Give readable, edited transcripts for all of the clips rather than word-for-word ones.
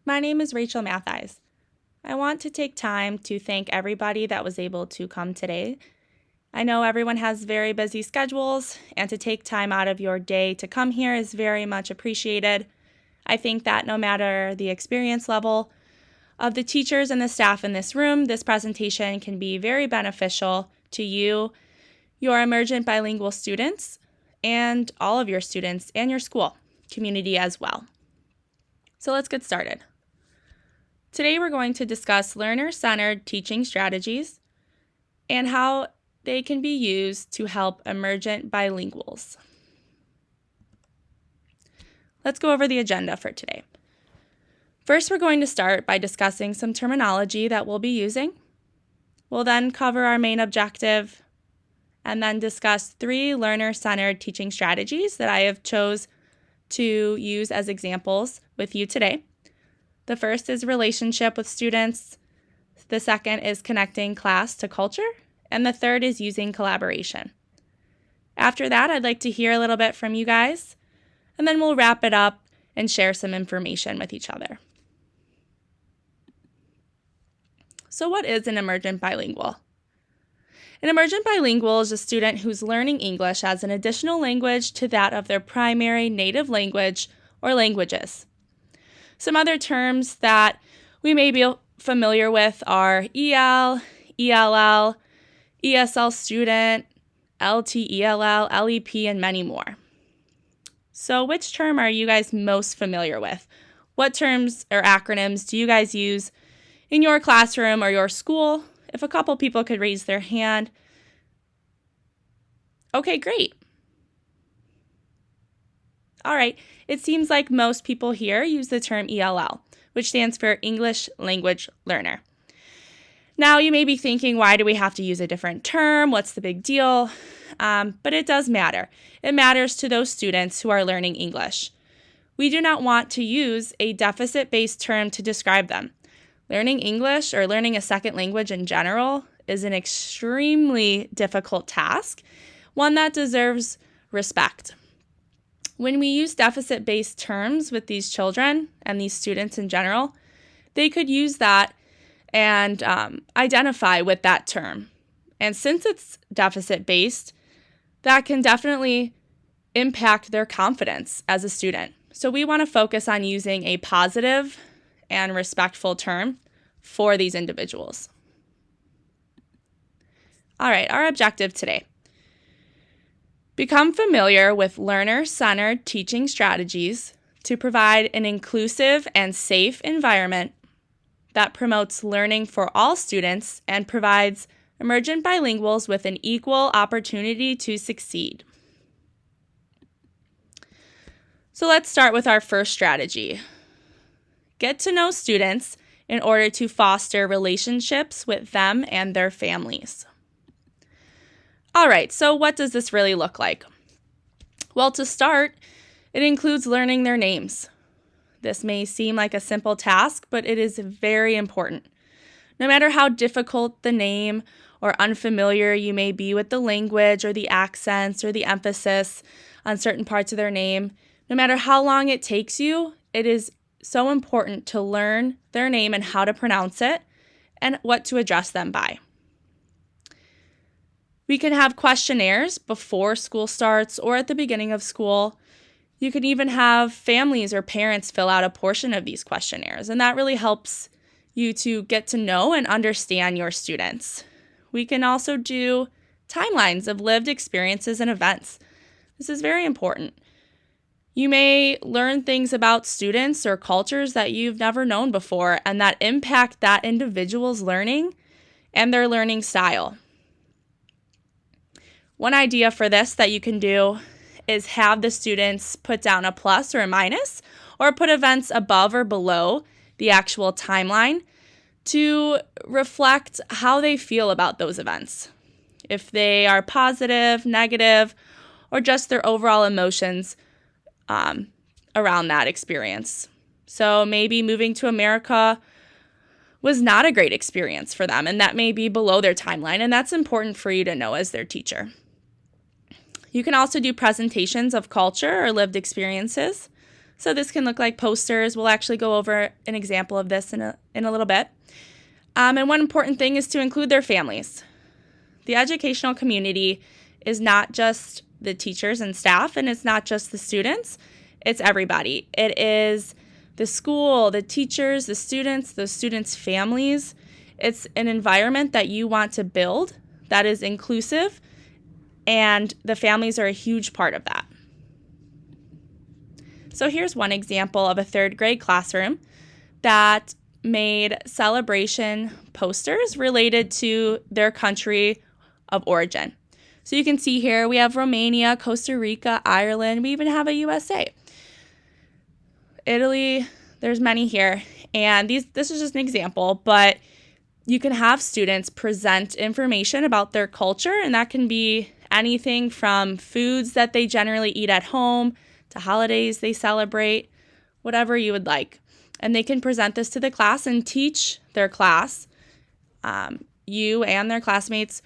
My name is Rachel Mattheis. I want to take time to thank everybody that was able to come today. I know everyone has very busy schedules, and to take time out of your day to come here is very much appreciated. I think that no matter the experience level of the teachers and the staff in this room, this presentation can be very beneficial to you, your Emergent bilingual students, and all of your students and your school community as well. So let's get started. Today we're going to discuss learner-centered teaching strategies and how they can be used to help emergent bilinguals. Let's go over the agenda for today. First, we're going to start by discussing some terminology that we'll be using. We'll then cover our main objective and then discuss 3 learner-centered teaching strategies that I have chose to use as examples with you today. The first is relationship with students. The second is connecting class to culture. And the third is using collaboration. After that, I'd like to hear a little bit from you guys, and then we'll wrap it up and share some information with each other. So what is an emergent bilingual? An emergent bilingual is a student who's learning English as an additional language to that of their primary native language or languages. Some other terms that we may be familiar with are EL, ELL, ESL student, LTELL, LEP, and many more. So which term are you guys most familiar with? What terms or acronyms do you guys use in your classroom or your school? If a couple people could raise their hand. Okay, great. All right, it seems like most people here use the term ELL, which stands for English Language Learner. Now, you may be thinking, why do we have to use a different term? What's the big deal? But it does matter. It matters to those students who are learning English. We do not want to use a deficit-based term to describe them. Learning English or learning a second language in general is an extremely difficult task, one that deserves respect. When we use deficit-based terms with these children and these students in general, they could use that and identify with that term. And since it's deficit-based, that can definitely impact their confidence as a student. So we want to focus on using a positive and respectful term for these individuals. All right, our objective today. Become familiar with learner-centered teaching strategies to provide an inclusive and safe environment that promotes learning for all students and provides emergent bilinguals with an equal opportunity to succeed. So let's start with our first strategy. Get to know students in order to foster relationships with them and their families. All right, so what does this really look like? Well, to start, it includes learning their names. This may seem like a simple task, but it is very important. No matter how difficult the name or unfamiliar you may be with the language or the accents or the emphasis on certain parts of their name, no matter how long it takes you, it is so important to learn their name and how to pronounce it and what to address them by. We can have questionnaires before school starts or at the beginning of school. You can even have families or parents fill out a portion of these questionnaires, and that really helps you to get to know and understand your students. We can also do timelines of lived experiences and events. This is very important. You may learn things about students or cultures that you've never known before and that impact that individual's learning and their learning style. One idea for this that you can do is have the students put down a plus or a minus, or put events above or below the actual timeline to reflect how they feel about those events. If they are positive, negative, or just their overall emotions around that experience. So maybe moving to America was not a great experience for them, and that may be below their timeline, and that's important for you to know as their teacher. You can also do presentations of culture or lived experiences. So this can look like posters. We'll actually go over an example of this in a little bit. And one important thing is to include their families. The educational community is not just the teachers and staff, and it's not just the students. It's everybody. It is the school, the teachers, the students' families. It's an environment that you want to build that is inclusive, and the families are a huge part of that. So here's one example of a third grade classroom that made celebration posters related to their country of origin. So you can see here we have Romania, Costa Rica, Ireland. We even have a USA. Italy, there's many here. And this is just an example, but you can have students present information about their culture, and that can be anything from foods that they generally eat at home to holidays they celebrate, whatever you would like. And they can present this to the class and teach their class, you and their classmates,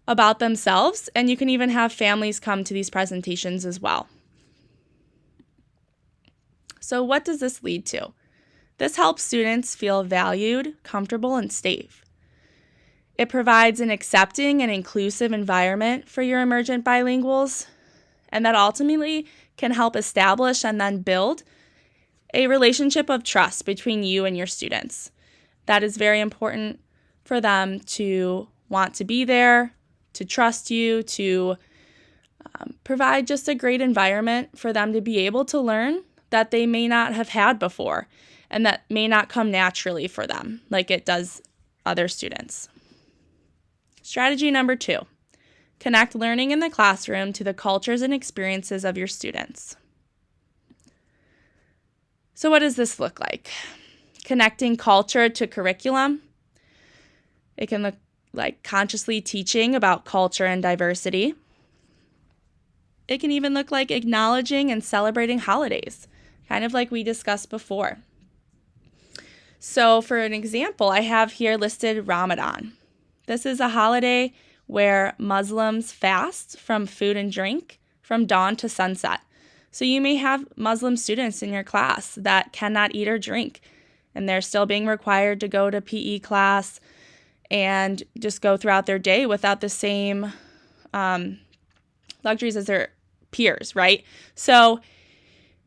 about themselves. And you can even have families come to these presentations as well. So what does this lead to? This helps students feel valued, comfortable, and safe. It provides an accepting and inclusive environment for your emergent bilinguals, and that ultimately can help establish and then build a relationship of trust between you and your students. That is very important for them to want to be there, to trust you, to provide just a great environment for them to be able to learn that they may not have had before and that may not come naturally for them like it does other students. Strategy number 2, connect learning in the classroom to the cultures and experiences of your students. So what does this look like? Connecting culture to curriculum. It can look like consciously teaching about culture and diversity. It can even look like acknowledging and celebrating holidays, kind of like we discussed before. So for an example, I have here listed Ramadan. This is a holiday where Muslims fast from food and drink from dawn to sunset. So you may have Muslim students in your class that cannot eat or drink, and they're still being required to go to PE class and just go throughout their day without the same luxuries as their peers, right? So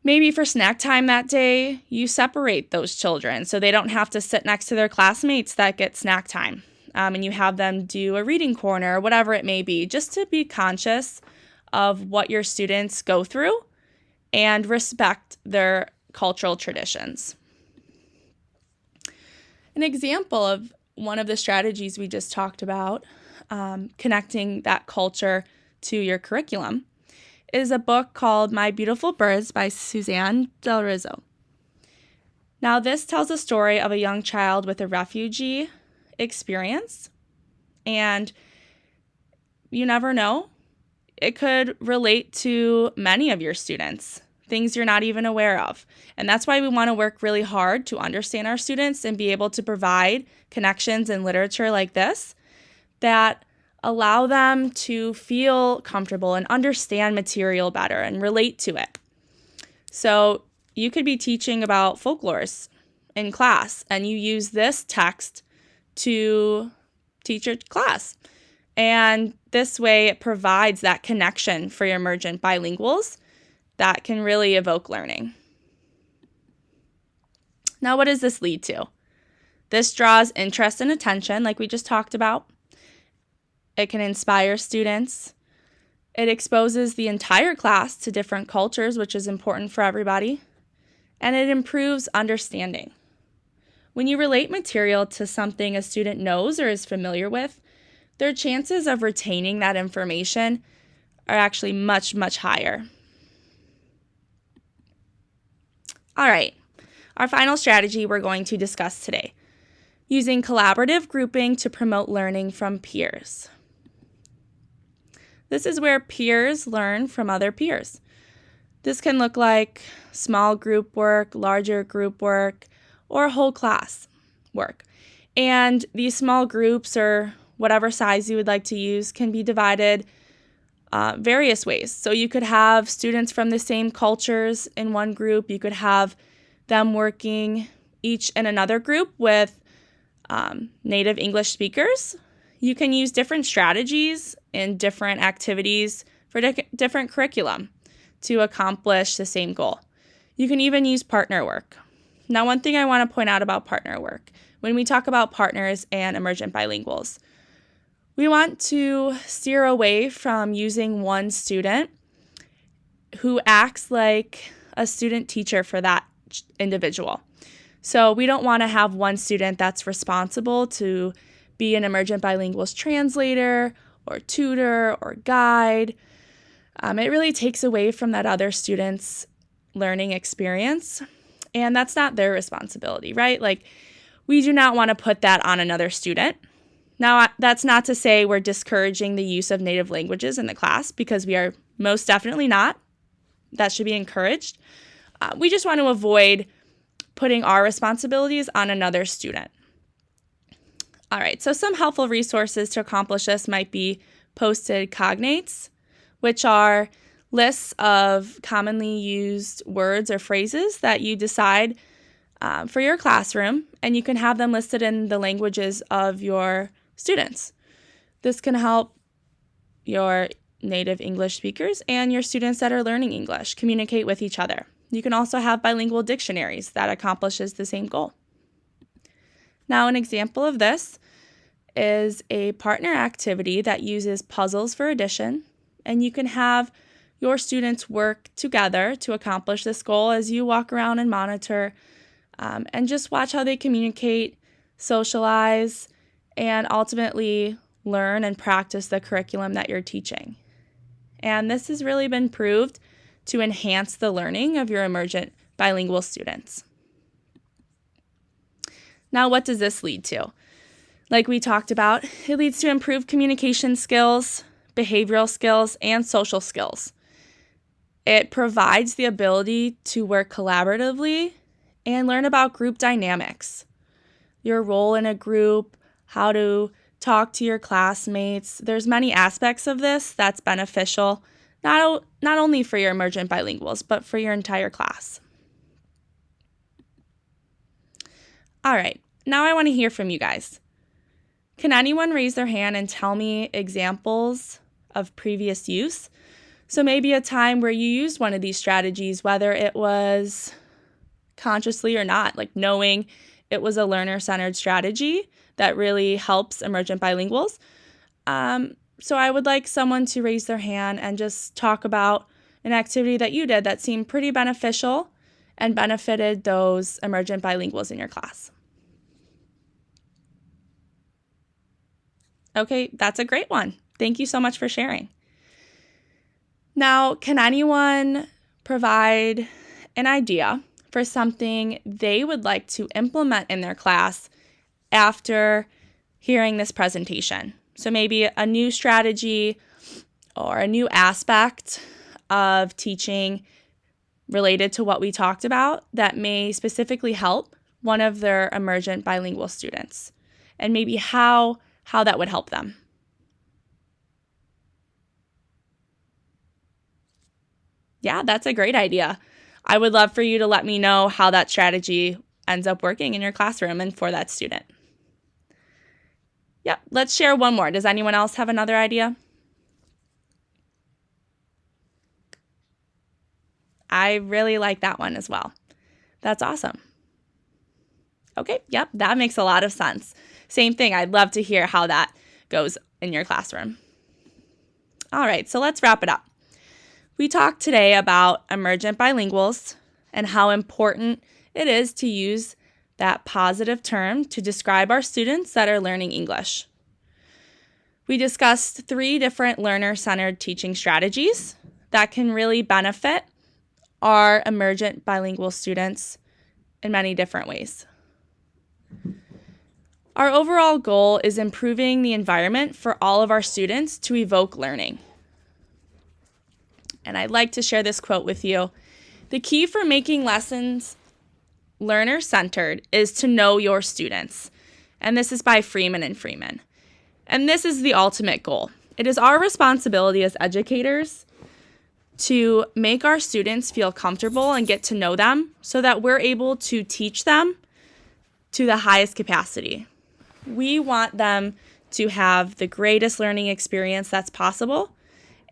maybe for snack time that day, you separate those children so they don't have to sit next to their classmates that get snack time. And you have them do a reading corner or whatever it may be, just to be conscious of what your students go through and respect their cultural traditions. An example of one of the strategies we just talked about, connecting that culture to your curriculum, is a book called My Beautiful Birds by Suzanne Del Rizzo. Now, this tells a story of a young child with a refugee experience, and you never know, it could relate to many of your students, things you're not even aware of. And that's why we want to work really hard to understand our students and be able to provide connections in literature like this that allow them to feel comfortable and understand material better and relate to it. So you could be teaching about folklores in class, and you use this text to teach your class. And this way it provides that connection for your emergent bilinguals that can really evoke learning. Now, what does this lead to? This draws interest and attention, like we just talked about. It can inspire students. It exposes the entire class to different cultures, which is important for everybody. And it improves understanding. When you relate material to something a student knows or is familiar with, their chances of retaining that information are actually much, much higher. All right, our final strategy we're going to discuss today, using collaborative grouping to promote learning from peers. This is where peers learn from other peers. This can look like small group work, larger group work, or whole class work. And these small groups, or whatever size you would like to use, can be divided various ways. So you could have students from the same cultures in one group. You could have them working each in another group with native English speakers. You can use different strategies and different activities for different curriculum to accomplish the same goal. You can even use partner work. Now, one thing I want to point out about partner work, when we talk about partners and emergent bilinguals, we want to steer away from using one student who acts like a student teacher for that individual. So we don't want to have one student that's responsible to be an emergent bilinguals translator or tutor or guide. It really takes away from that other student's learning experience, and that's not their responsibility, right? Like, we do not want to put that on another student. Now, that's not to say we're discouraging the use of native languages in the class, because we are most definitely not. That should be encouraged. We just want to avoid putting our responsibilities on another student. All right, so some helpful resources to accomplish this might be posted cognates, which are lists of commonly used words or phrases that you decide for your classroom, and you can have them listed in the languages of your students. This can help your native English speakers and your students that are learning English communicate with each other. You can also have bilingual dictionaries that accomplishes the same goal. Now, an example of this is a partner activity that uses puzzles for addition, and you can have your students work together to accomplish this goal as you walk around and monitor and just watch how they communicate, socialize, and ultimately learn and practice the curriculum that you're teaching. And this has really been proved to enhance the learning of your emergent bilingual students. Now, what does this lead to? Like we talked about, it leads to improved communication skills, behavioral skills, and social skills. It provides the ability to work collaboratively and learn about group dynamics, your role in a group, how to talk to your classmates. There's many aspects of this that's beneficial, not only for your emergent bilinguals, but for your entire class. All right, now I want to hear from you guys. Can anyone raise their hand and tell me examples of previous use? So maybe a time where you used one of these strategies, whether it was consciously or not, like knowing it was a learner-centered strategy that really helps emergent bilinguals. So I would like someone to raise their hand and just talk about an activity that you did that seemed pretty beneficial and benefited those emergent bilinguals in your class. Okay, that's a great one. Thank you so much for sharing. Now, can anyone provide an idea for something they would like to implement in their class after hearing this presentation? So maybe a new strategy or a new aspect of teaching related to what we talked about that may specifically help one of their emergent bilingual students, and maybe how that would help them. Yeah, that's a great idea. I would love for you to let me know how that strategy ends up working in your classroom and for that student. Yep, let's share one more. Does anyone else have another idea? I really like that one as well. That's awesome. Okay, yep, that makes a lot of sense. Same thing, I'd love to hear how that goes in your classroom. All right, so let's wrap it up. We talked today about emergent bilinguals and how important it is to use that positive term to describe our students that are learning English. We discussed 3 different learner-centered teaching strategies that can really benefit our emergent bilingual students in many different ways. Our overall goal is improving the environment for all of our students to evoke learning. And I'd like to share this quote with you. The key for making lessons learner-centered is to know your students. And this is by Freeman and Freeman. And this is the ultimate goal. It is our responsibility as educators to make our students feel comfortable and get to know them so that we're able to teach them to the highest capacity. We want them to have the greatest learning experience that's possible,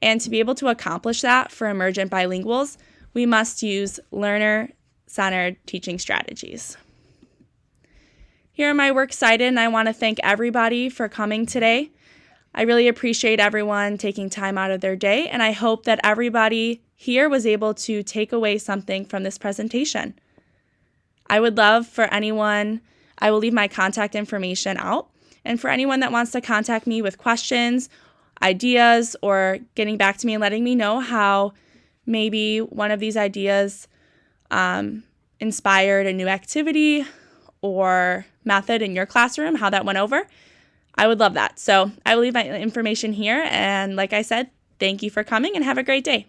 and to be able to accomplish that for emergent bilinguals, we must use learner-centered teaching strategies. Here are my works cited, and I want to thank everybody for coming today. I really appreciate everyone taking time out of their day, and I hope that everybody here was able to take away something from this presentation. I would love for anyone, I will leave my contact information out, and for anyone that wants to contact me with questions, ideas, or getting back to me and letting me know how maybe one of these ideas inspired a new activity or method in your classroom, how that went over, I would love that. So I will leave my information here. And like I said, thank you for coming and have a great day.